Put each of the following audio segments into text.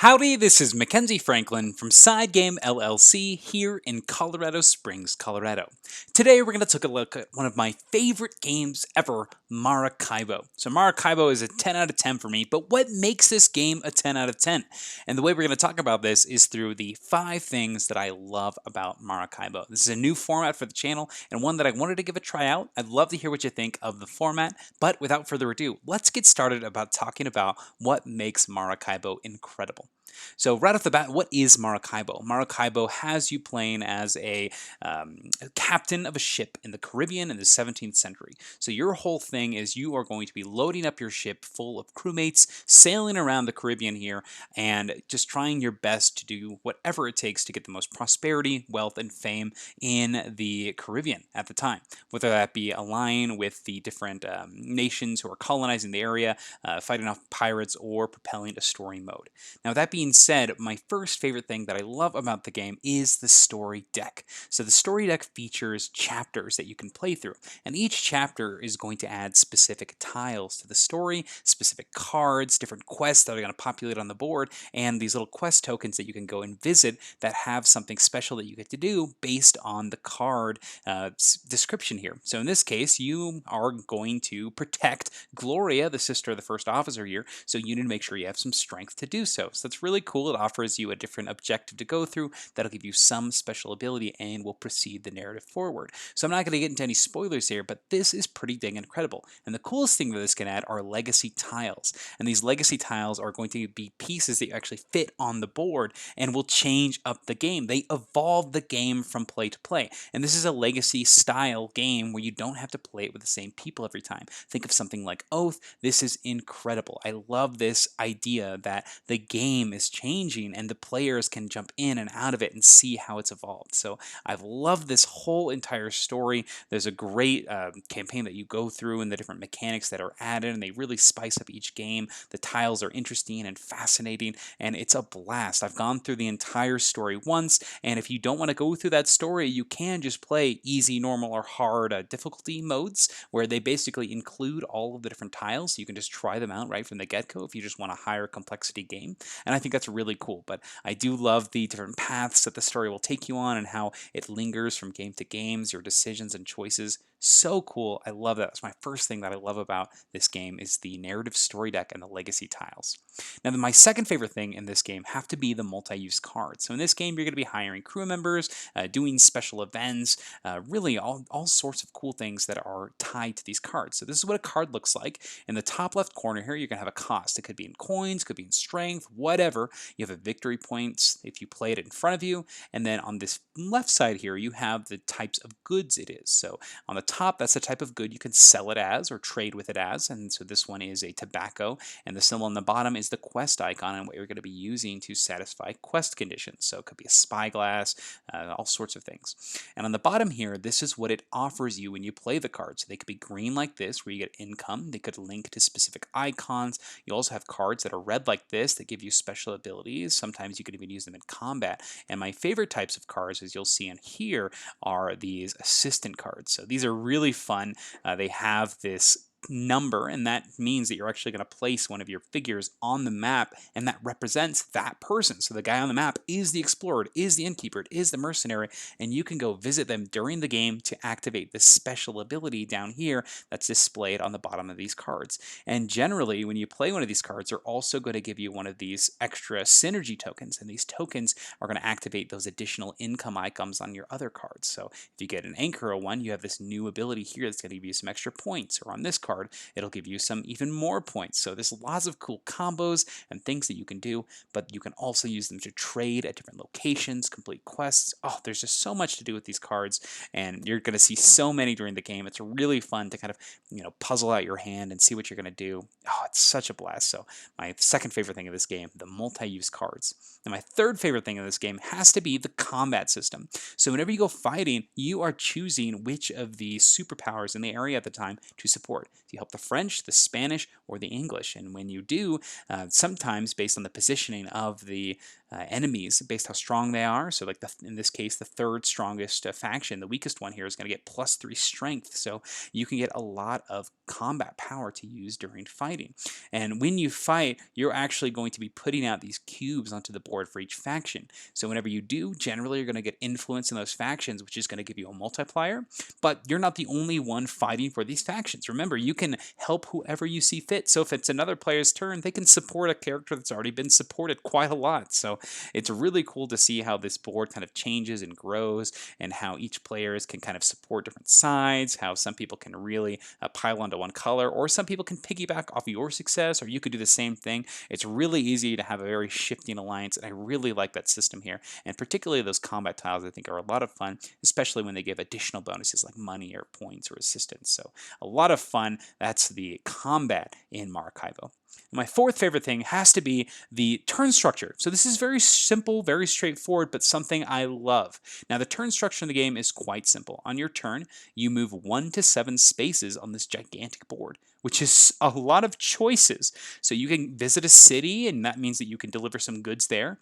Howdy, this is Mackenzie Franklin from SideGame LLC here in Colorado Springs, Colorado. Today we're going to take a look at one of my favorite games ever, Maracaibo. So Maracaibo is a 10 out of 10 for me, but what makes this game a 10 out of 10? And the way we're going to talk about this is through the 5 things that I love about Maracaibo. This is a new format for the channel and one that I wanted to give a try out. I'd love to hear what you think of the format, but without further ado, let's get started about talking about what makes Maracaibo incredible. So right off the bat, what is Maracaibo? Maracaibo has you playing as a captain of a ship in the Caribbean in the 17th century. So your whole thing is you are going to be loading up your ship full of crewmates, sailing around the Caribbean here, and just trying your best to do whatever it takes to get the most prosperity, wealth, and fame in the Caribbean at the time. Whether that be aligning with the different nations who are colonizing the area, fighting off pirates, or propelling a story mode. Now, that being said, my first favorite thing that I love about the game is the story deck. So the story deck features chapters that you can play through, and each chapter is going to add specific tiles to the story, specific cards, different quests that are going to populate on the board, and these little quest tokens that you can go and visit that have something special that you get to do based on the card description here. So in this case, you are going to protect Gloria, the sister of the first officer here, so you need to make sure you have some strength to do so. So that's really cool. It offers you a different objective to go through that'll give you some special ability and will proceed the narrative forward. So I'm not going to get into any spoilers here, but this is pretty dang incredible. And the coolest thing that this can add are legacy tiles. And these legacy tiles are going to be pieces that you actually fit on the board and will change up the game. They evolve the game from play to play. And this is a legacy style game where you don't have to play it with the same people every time. Think of something like Oath. This is incredible. I love this idea that the game is changing and the players can jump in and out of it and see how it's evolved. So I've loved this whole entire story. There's a great campaign that you go through and the different mechanics that are added, and they really spice up each game. The tiles are interesting and fascinating, and it's a blast. I've gone through the entire story once, and if you don't want to go through that story, you can just play easy, normal, or hard difficulty modes, where they basically include all of the different tiles. So you can just try them out right from the get-go if you just want a higher complexity game. And I think that's really cool. But I do love the different paths that the story will take you on and how it lingers from game to games, your decisions and choices. So cool. I love that. That's my first thing that I love about this game is the narrative story deck and the legacy tiles. Now, my second favorite thing in this game have to be the multi-use cards. So in this game, you're going to be hiring crew members, doing special events, really all sorts of cool things that are tied to these cards. So this is what a card looks like. In the top left corner here, you're going to have a cost. It could be in coins, could be in strength, whatever. You have a victory points if you play it in front of you. And then on this left side here, you have the types of goods it is. So on the top, that's the type of good you can sell it as or trade with it as. And so this one is a tobacco, and the symbol on the bottom is the quest icon and what you're going to be using to satisfy quest conditions. So it could be a spyglass, all sorts of things. And on the bottom here, this is what it offers you when you play the cards. So they could be green like this, where you get income. They could link to specific icons. You also have cards that are red like this that give you special abilities. Sometimes you could even use them in combat. And my favorite types of cards, as you'll see in here, are these assistant cards. So these are really fun. They have this number, and that means that you're actually going to place one of your figures on the map, and that represents that person. So the guy on the map is the explorer, is the innkeeper, is the mercenary, and you can go visit them during the game to activate this special ability down here that's displayed on the bottom of these cards. And generally, when you play one of these cards, they're also going to give you one of these extra synergy tokens, and these tokens are going to activate those additional income icons on your other cards. So if you get an Anchor one, you have this new ability here that's going to give you some extra points, or on this card, it'll give you some even more points. So there's lots of cool combos and things that you can do, but you can also use them to trade at different locations, complete quests. Oh, there's just so much to do with these cards, and you're going to see so many during the game. It's really fun to kind of, puzzle out your hand and see what you're going to do. Oh, it's such a blast. So my second favorite thing of this game, the multi-use cards. And my third favorite thing in this game has to be the combat system. So whenever you go fighting, you are choosing which of the superpowers in the area at the time to support. Do you help the French, the Spanish, or the English? And when you do, sometimes based on the positioning of the enemies based how strong they are. So like in this case, the third strongest faction, the weakest one here, is going to get +3 strength. So you can get a lot of combat power to use during fighting. And when you fight, you're actually going to be putting out these cubes onto the board for each faction. So whenever you do, generally you're going to get influence in those factions, which is going to give you a multiplier. But you're not the only one fighting for these factions. Remember, you can help whoever you see fit. So if it's another player's turn, they can support a character that's already been supported quite a lot. So it's really cool to see how this board kind of changes and grows, and how each players can kind of support different sides, how some people can really pile onto one color, or some people can piggyback off your success, or you could do the same thing. It's really easy to have a very shifting alliance, and I really like that system here. And particularly those combat tiles, I think, are a lot of fun, especially when they give additional bonuses like money or points or assistance. So a lot of fun. That's the combat in Maracaibo. My fourth favorite thing has to be the turn structure. So this is very simple, very straightforward, but something I love. Now the turn structure in the game is quite simple. On your turn, you move 1 to 7 spaces on this gigantic board, which is a lot of choices. So you can visit a city, and that means that you can deliver some goods there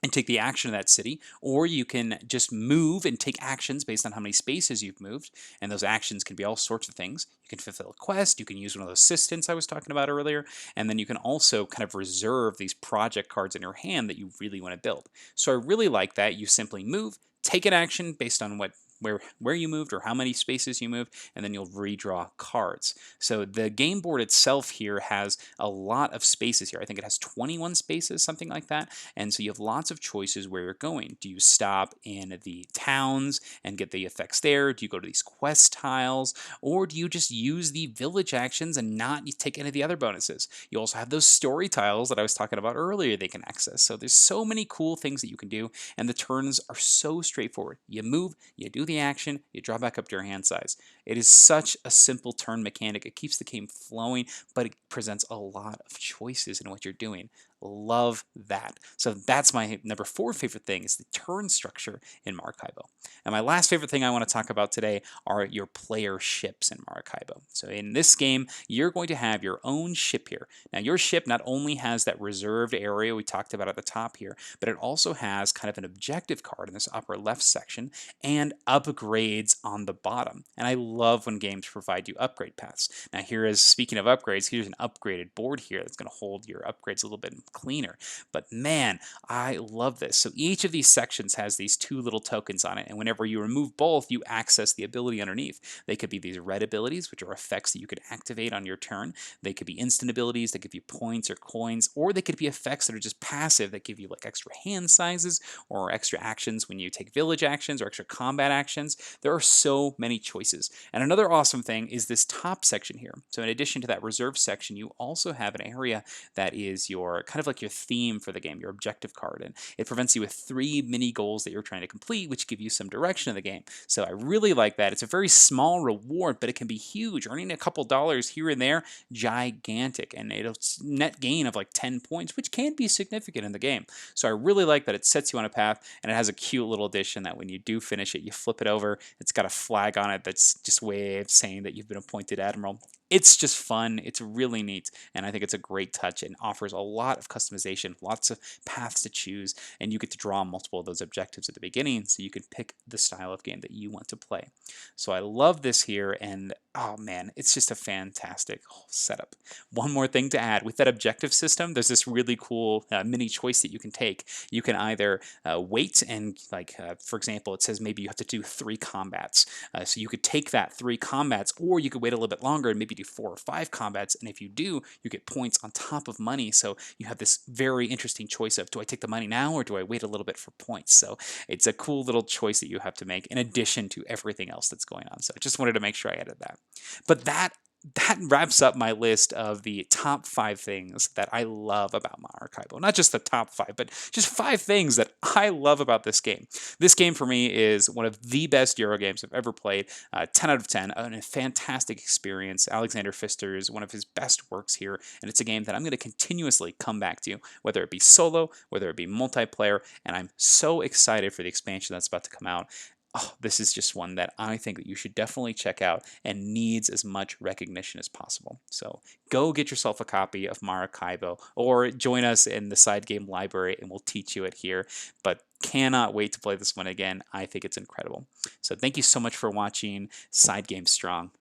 and take the action of that city, or you can just move and take actions based on how many spaces you've moved, and those actions can be all sorts of things. You can fulfill a quest, you can use one of those assistants I was talking about earlier, and then you can also kind of reserve these project cards in your hand that you really want to build. So I really like that. You simply move, take an action based on where you moved or how many spaces you moved, and then you'll redraw cards. So the game board itself here has a lot of spaces here. I think it has 21 spaces, something like that. And so you have lots of choices where you're going. Do you stop in the towns and get the effects there? Do you go to these quest tiles? Or do you just use the village actions and not take any of the other bonuses? You also have those story tiles that I was talking about earlier they can access. So there's so many cool things that you can do, and the turns are so straightforward. You move, you do the action, you draw back up to your hand size. It is such a simple turn mechanic. It keeps the game flowing, but it presents a lot of choices in what you're doing. Love that. So that's my number 4 favorite thing, is the turn structure in Maracaibo. And my last favorite thing I want to talk about today are your player ships in Maracaibo. So in this game, you're going to have your own ship here. Now your ship not only has that reserved area we talked about at the top here, but it also has kind of an objective card in this upper left section and upgrades on the bottom. And I love when games provide you upgrade paths. Now speaking of upgrades, here's an upgraded board here that's going to hold your upgrades a little bit cleaner. But man, I love this. So each of these sections has these 2 little tokens on it, and whenever you remove both, you access the ability underneath. They could be these red abilities, which are effects that you could activate on your turn. They could be instant abilities that give you points or coins, or they could be effects that are just passive that give you like extra hand sizes or extra actions when you take village actions or extra combat actions. There are so many choices. And another awesome thing is this top section here. So in addition to that reserve section, you also have an area that is your kind of like your theme for the game, your objective card, and it prevents you with 3 mini goals that you're trying to complete, which give you some direction in the game. So I really like that. It's a very small reward, but it can be huge. Earning a couple dollars here and there, gigantic, and it's net gain of like 10 points, which can be significant in the game. So I really like that it sets you on a path, and it has a cute little addition that when you do finish it, you flip it over. It's got a flag on it that's just a way of saying that you've been appointed admiral. It's just fun. It's really neat, and I think it's a great touch and offers a lot of customization, lots of paths to choose, and you get to draw multiple of those objectives at the beginning, so you can pick the style of game that you want to play. So I love this here, and oh man, it's just a fantastic setup. One more thing to add, with that objective system, there's this really cool mini choice that you can take. You can either wait and, for example, it says maybe you have to do 3 combats. So you could take that 3 combats, or you could wait a little bit longer and maybe do 4 or 5 combats, and if you do, you get points on top of money. So you have this very interesting choice of, do I take the money now or do I wait a little bit for points? So it's a cool little choice that you have to make in addition to everything else that's going on. So I just wanted to make sure I added that. But that wraps up my list of the top 5 things that I love about Maracaibo. Not just the top 5, but just 5 things that I love about this game. This game for me is one of the best Euro games I've ever played. 10 out of 10, a fantastic experience. Alexander Pfister is one of his best works here, and it's a game that I'm going to continuously come back to, whether it be solo, whether it be multiplayer, and I'm so excited for the expansion that's about to come out. oh, this is just one that I think that you should definitely check out and needs as much recognition as possible. So go get yourself a copy of Maracaibo or join us in the Side Game Library and we'll teach you it here. But cannot wait to play this one again. I think it's incredible. So thank you so much for watching Side Game Strong.